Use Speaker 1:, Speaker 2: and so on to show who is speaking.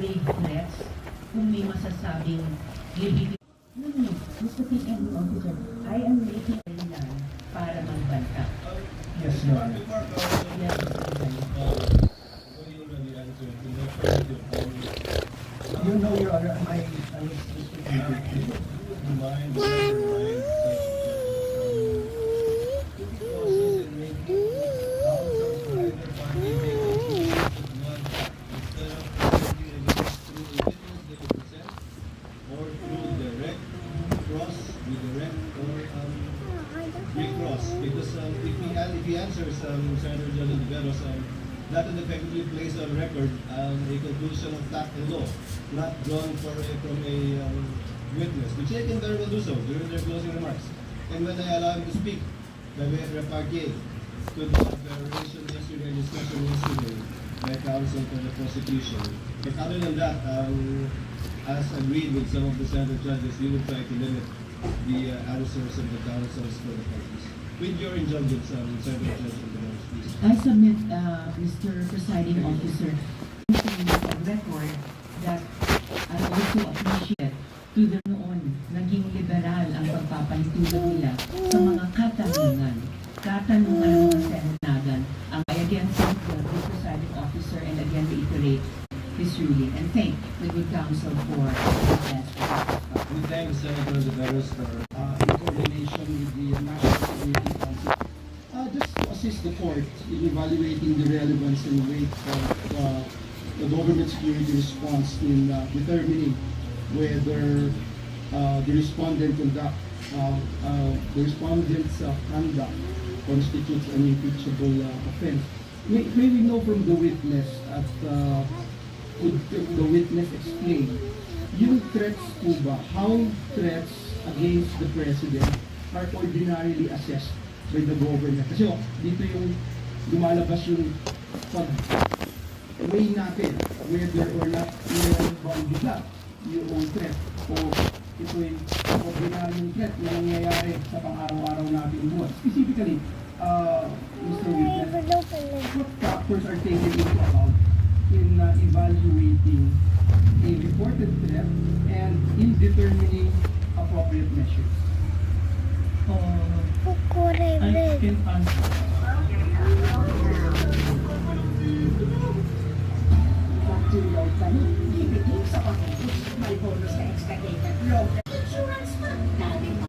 Speaker 1: vague threats kung may masasabing libig. No, no, Mr. PNP officer, I am making a plan para magbanta.
Speaker 2: Yes, Your Honor.
Speaker 1: Yes, Mr.
Speaker 2: You know, Your Honor, I was just
Speaker 3: because if he answers Senator John Oliveros, that would effectively place on record a conclusion of fact and law, not drawn from a witness, which they can very well do so during their closing remarks. And when I allow him to speak, by way of repartee to the declaration yesterday, discussion yesterday by counsel for the prosecution. But other than that, as agreed with some of the Senate judges, we will try to limit the answers of the counsels for the parties. With your indulgence, Senator Judge Oliveros, please.
Speaker 1: I submit, Mr. Presiding Officer, of record that I also appreciate to the noon, naging liberal ang pagpapahintulog nila sa mga katanungan ng mga Senagan. I again thank the Presiding Officer and again reiterate his ruling and thank the good counsel for his answer.
Speaker 3: We thank Senator Oliveros for
Speaker 2: in coordination with the National Security Council, just to assist the court in evaluating the relevance and weight of the government security response in determining whether the respondent's conduct constitutes an impeachable offense. May we know from the witness could the witness explain yung threats po ba, how threats against the president are ordinarily assessed by the government? Kasi dito yung lumalabas yung pag-weigh natin whether or not meron bang bigat yung threat o ito yung ordinaryong threat na nangyayari sa pang-araw-araw natin buwan. Specifically, Mr. Witness, what factors are taken into account in evaluating a reported threat and in determining appropriate measures? I can answer.
Speaker 4: Sa pag-ibig sa pag-ibig, may bonus na extra data.